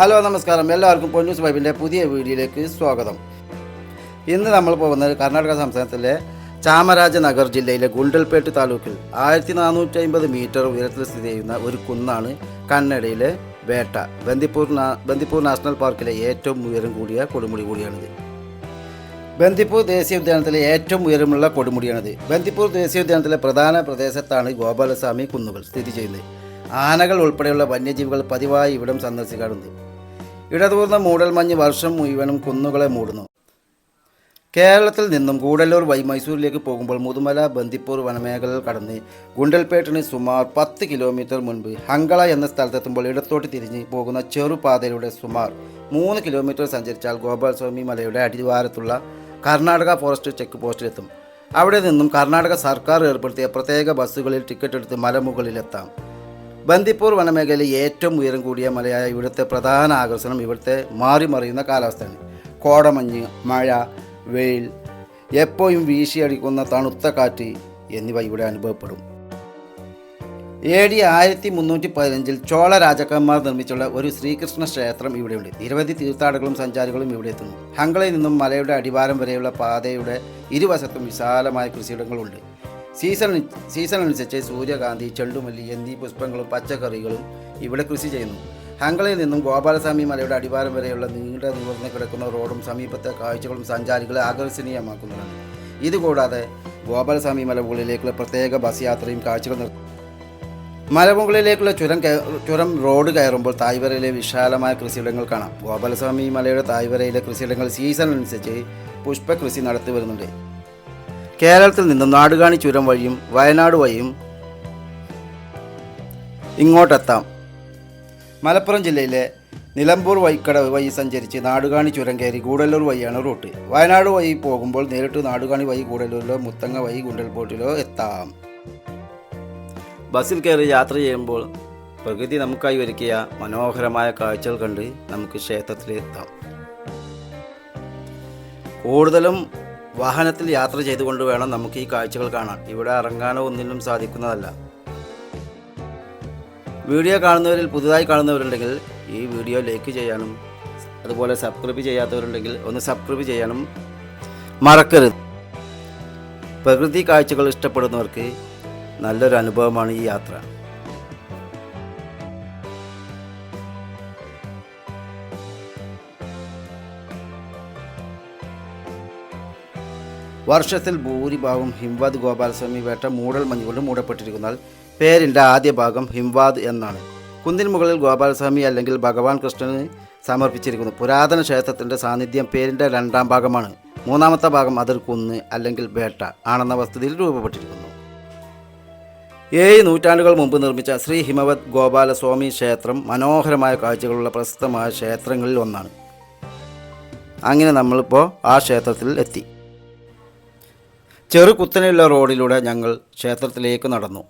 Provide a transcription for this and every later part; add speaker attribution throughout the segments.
Speaker 1: Hello നമസ്കാരം, എല്ലാവർക്കും പൊന്നൂസ് വൈബിൻ്റെ പുതിയ വീഡിയോയിലേക്ക് സ്വാഗതം. ഇന്ന് നമ്മൾ പോകുന്നത് കർണാടക സംസ്ഥാനത്തിലെ ചാമരാജനഗർ ജില്ലയിലെ ഗുണ്ടൽപേട്ട് താലൂക്കിൽ 1450 മീറ്റർ ഉയരത്തിൽ സ്ഥിതി ചെയ്യുന്ന ഒരു കുന്നാണ് കന്നഡയിലെ വേട്ട. ബന്ദിപ്പൂർ നാഷണൽ പാർക്കിലെ ഏറ്റവും ഉയരം കൂടിയ കൊടുമുടി കൂടിയാണിത്. ബന്ദിപ്പൂർ ദേശീയോദ്യാനത്തിലെ ഏറ്റവും ഉയരമുള്ള കൊടുമുടിയാണിത്. ബന്ദിപ്പൂർ ദേശീയോദ്യാനത്തിലെ പ്രധാന പ്രദേശത്താണ് ഗോപാലസ്വാമി കുന്നുകൾ സ്ഥിതി ചെയ്യുന്നത്. ആനകൾ ഉൾപ്പെടെയുള്ള വന്യജീവികൾ പതിവായി ഇവിടം സന്ദർശിക്കാറുണ്ട്. ഇടതൂർന്ന മൂടൽമഞ്ഞ് വർഷം മുഴുവനും കുന്നുകളെ മൂടുന്നു. കേരളത്തിൽ നിന്നും ഗൂഡല്ലൂർ വഴി മൈസൂരിലേക്ക് പോകുമ്പോൾ മുതുമല ബന്ദിപ്പൂർ വനമേഖലകൾ കടന്ന് ഗുണ്ടൽപേട്ടിന് സുമാർ 10 കിലോമീറ്റർ മുൻപ് ഹങ്കള എന്ന സ്ഥലത്തെത്തുമ്പോൾ ഇടത്തോട്ട് തിരിഞ്ഞ് പോകുന്ന ചെറുപാതയിലൂടെ സുമാർ 3 കിലോമീറ്റർ സഞ്ചരിച്ചാൽ ഗോപാലസ്വാമി മലയുടെ അടിവാരത്തുള്ള കർണാടക ഫോറസ്റ്റ് ചെക്ക് പോസ്റ്റിലെത്തും. അവിടെ നിന്നും കർണാടക സർക്കാർ ഏർപ്പെടുത്തിയ പ്രത്യേക ബസ്സുകളിൽ ടിക്കറ്റ് എടുത്ത് മലമുകളിലെത്താം. ബന്ദിപ്പൂർ വനമേഖലയിലെ ഏറ്റവും ഉയരം കൂടിയ മലയായ ഇവിടുത്തെ പ്രധാന ആകർഷണം ഇവിടുത്തെ മാറിമറിയുന്ന കാലാവസ്ഥയാണ്. കോടമഞ്ഞ്, മഴ, വെയിൽ, എപ്പോഴും വീശിയടിക്കുന്ന തണുത്ത കാറ്റ് എന്നിവ ഇവിടെ അനുഭവപ്പെടും. AD 1315 ചോള രാജാക്കന്മാർ നിർമ്മിച്ചുള്ള ഒരു ശ്രീകൃഷ്ണ ക്ഷേത്രം ഇവിടെയുണ്ട്. നിരവധി തീർത്ഥാടകരും സഞ്ചാരികളും ഇവിടെ എത്തുന്നു. ഹങ്കളയിൽ നിന്നും മലയുടെ അടിവാരം വരെയുള്ള പാതയുടെ ഇരുവശത്തും വിശാലമായ കൃഷിയിടങ്ങളുണ്ട്. സീസൺ അനുസരിച്ച് സൂര്യകാന്തി, ചെണ്ടുമല്ലി എന്നീ പുഷ്പങ്ങളും പച്ചക്കറികളും ഇവിടെ കൃഷി ചെയ്യുന്നു. ഹങ്കളയിൽ നിന്നും ഗോപാലസ്വാമി മലയുടെ അടിവാരം വരെയുള്ള നീണ്ട നിവർന്ന് കിടക്കുന്ന റോഡും സമീപത്തെ കാഴ്ചകളും സഞ്ചാരികളെ ആകർഷണീയമാക്കുന്നതാണ്. ഇതുകൂടാതെ ഗോപാലസ്വാമി മലമുകളിലേക്കുള്ള പ്രത്യേക ബസ് യാത്രയും കാഴ്ചകൾ മലമുകളിലേക്കുള്ള ചുരം റോഡ് കയറുമ്പോൾ തായ്വരയിലെ വിശാലമായ കൃഷിയിടങ്ങൾ കാണാം. ഗോപാലസ്വാമി മലയുടെ തായ്വരയിലെ കൃഷിയിടങ്ങൾ സീസൺ അനുസരിച്ച് പുഷ്പകൃഷി നടത്തി വരുന്നുണ്ട്. കേരളത്തിൽ നിന്നും നാടുകാണി ചുരം വഴിയും വയനാട് വഴിയും ഇങ്ങോട്ടെത്താം. മലപ്പുറം ജില്ലയിലെ നിലമ്പൂർ വൈക്കടവ് വഴി സഞ്ചരിച്ച് നാടുകാണി ചുരം കയറി ഗൂഡല്ലൂർ വഴിയാണ് റൂട്ട്. വയനാട് വഴി പോകുമ്പോൾ നേരിട്ട് നാടുകാണി വഴി ഗൂഡല്ലൂരിലോ മുത്തങ്ങ വഴി ഗുണ്ടൽപേട്ടിലോ എത്താം. ബസ്സിൽ കയറി യാത്ര ചെയ്യുമ്പോൾ പ്രകൃതി നമുക്കായി ഒരുക്കിയ മനോഹരമായ കാഴ്ചകൾ കണ്ട് നമുക്ക് ക്ഷേത്രത്തിലെത്താം. കൂടുതലും വാഹനത്തിൽ യാത്ര ചെയ്തുകൊണ്ട് വേണം നമുക്ക് ഈ കാഴ്ചകൾ കാണാൻ. ഇവിടെ ഇറങ്ങാനോ ഒന്നിനും സാധിക്കുന്നതല്ല. വീഡിയോ കാണുന്നവരിൽ പുതുതായി കാണുന്നവരുണ്ടെങ്കിൽ ഈ വീഡിയോ ലൈക്ക് ചെയ്യാനും അതുപോലെ സബ്സ്ക്രൈബ് ചെയ്യാത്തവരുണ്ടെങ്കിൽ ഒന്ന് സബ്സ്ക്രൈബ് ചെയ്യാനും മറക്കരുത്. പ്രകൃതി കാഴ്ചകൾ ഇഷ്ടപ്പെടുന്നവർക്ക് നല്ലൊരു അനുഭവമാണ് ഈ യാത്ര. വർഷത്തിൽ ഭൂരിഭാഗം ഹിംവാദ് ഗോപാലസ്വാമി വേട്ട മൂടൽ മഞ്ഞ് കൊണ്ട് മൂടപ്പെട്ടിരിക്കുന്നതിനാൽ പേരിൻ്റെ ആദ്യ ഭാഗം ഹിംവാദ് എന്നാണ്. കുന്നിന് മുകളിൽ ഗോപാലസ്വാമി അല്ലെങ്കിൽ ഭഗവാൻ കൃഷ്ണന് സമർപ്പിച്ചിരിക്കുന്നു. പുരാതന ക്ഷേത്രത്തിൻ്റെ സാന്നിധ്യം പേരിൻ്റെ രണ്ടാം ഭാഗമാണ്. മൂന്നാമത്തെ ഭാഗം അതൊരു കുന്ന് അല്ലെങ്കിൽ വേട്ട ആണെന്ന വസ്തുതയിൽ രൂപപ്പെട്ടിരിക്കുന്നു. 7 നൂറ്റാണ്ടുകൾ മുമ്പ് നിർമ്മിച്ച ശ്രീ ഹിമവത് ഗോപാലസ്വാമി ക്ഷേത്രം മനോഹരമായ കാഴ്ചകളുള്ള പ്രശസ്തമായ ക്ഷേത്രങ്ങളിൽ ഒന്നാണ്. അങ്ങനെ നമ്മളിപ്പോൾ ആ ക്ഷേത്രത്തിൽ എത്തി. ചെറുകുത്തനെയുള്ള റോഡിലൂടെ ഞങ്ങൾ ക്ഷേത്രത്തിലേക്ക് നടന്നു.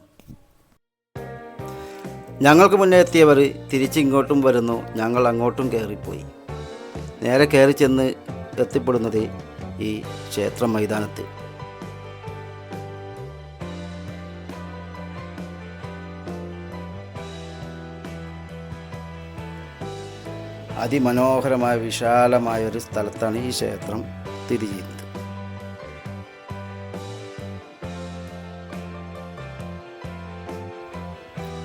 Speaker 1: ഞങ്ങൾക്ക് മുന്നേ എത്തിയവർ തിരിച്ചിങ്ങോട്ടും വരുന്നു. ഞങ്ങൾ അങ്ങോട്ടും കയറിപ്പോയി. നേരെ കയറി ചെന്ന് എത്തിപ്പെടുന്നത് ഈ ക്ഷേത്ര മൈതാനത്ത്. അതിമനോഹരമായ വിശാലമായ ഒരു സ്ഥലത്താണ് ഈ ക്ഷേത്രം സ്ഥിതി ചെയ്യുന്നത്.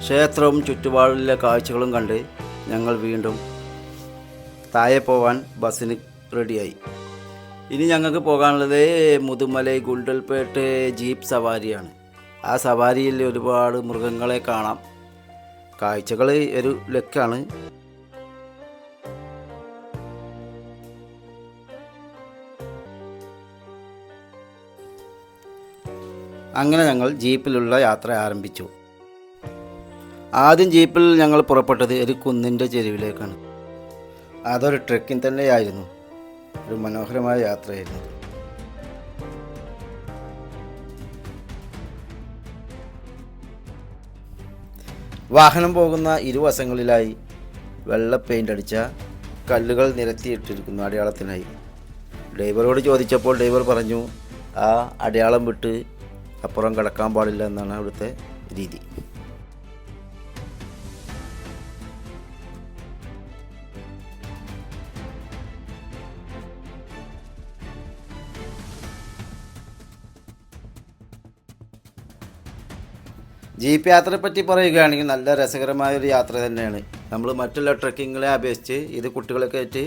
Speaker 1: ക്ഷേത്രവും ചുറ്റുപാടിലെ കാഴ്ചകളും കണ്ട് ഞങ്ങൾ വീണ്ടും താഴെ പോകാൻ ബസ്സിന് റെഡിയായി. ഇനി ഞങ്ങൾക്ക് പോകാനുള്ളത് മുതുമലൈ ഗുണ്ടൽപേട്ട് ജീപ്പ് സവാരിയാണ്. ആ സവാരിയിൽ ഒരുപാട് മൃഗങ്ങളെ കാണാം. കാഴ്ചകൾ ഒരു ലക്കാണ്. അങ്ങനെ ഞങ്ങൾ ജീപ്പിലുള്ള യാത്ര ആരംഭിച്ചു. ആദ്യം ജീപ്പിൽ ഞങ്ങൾ പുറപ്പെട്ടത് ഒരു കുന്നിൻ്റെ ചെരുവിലേക്കാണ്. അതൊരു ട്രെക്കിംഗ് തന്നെയായിരുന്നു. ഒരു മനോഹരമായ യാത്രയായിരുന്നു. വാഹനം പോകുന്ന ഇരുവശങ്ങളിലായി വെള്ള പെയിൻ്റ് അടിച്ച കല്ലുകൾ നിരത്തിയിട്ടിരിക്കുന്നു അടയാളത്തിനായി. ഡ്രൈവറോട് ചോദിച്ചപ്പോൾ ഡ്രൈവർ പറഞ്ഞു ആ അടയാളം വിട്ട് അപ്പുറം കടക്കാൻ പാടില്ല എന്നാണ് അവിടുത്തെ രീതി. ജീപ്പ് യാത്രയെ പറ്റി പറയുകയാണെങ്കിൽ നല്ല രസകരമായൊരു യാത്ര തന്നെയാണ്. നമ്മൾ മറ്റുള്ള ട്രക്കിങ്ങിനെ അപേക്ഷിച്ച് ഇത് കുട്ടികളൊക്കെ ആയിട്ട്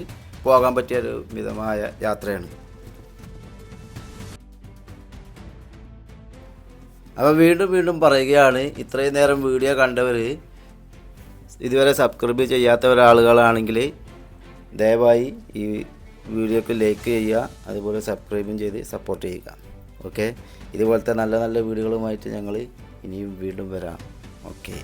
Speaker 1: പോകാൻ പറ്റിയൊരു മിതമായ യാത്രയാണ്. അപ്പോൾ വീണ്ടും പറയുകയാണ്, ഇത്രയും നേരം വീഡിയോ കണ്ടവർ ഇതുവരെ സബ്സ്ക്രൈബ് ചെയ്യാത്ത ഒരാളുകളാണെങ്കിൽ ദയവായി ഈ വീഡിയോക്ക് ലൈക്ക് ചെയ്യുക, അതുപോലെ സബ്സ്ക്രൈബും ചെയ്ത് സപ്പോർട്ട് ചെയ്യുക. ഓക്കെ, ഇതുപോലത്തെ നല്ല വീഡിയോകളുമായിട്ട് ഞങ്ങൾ ഇനിയും വീണ്ടും വരാം. ഓക്കെ.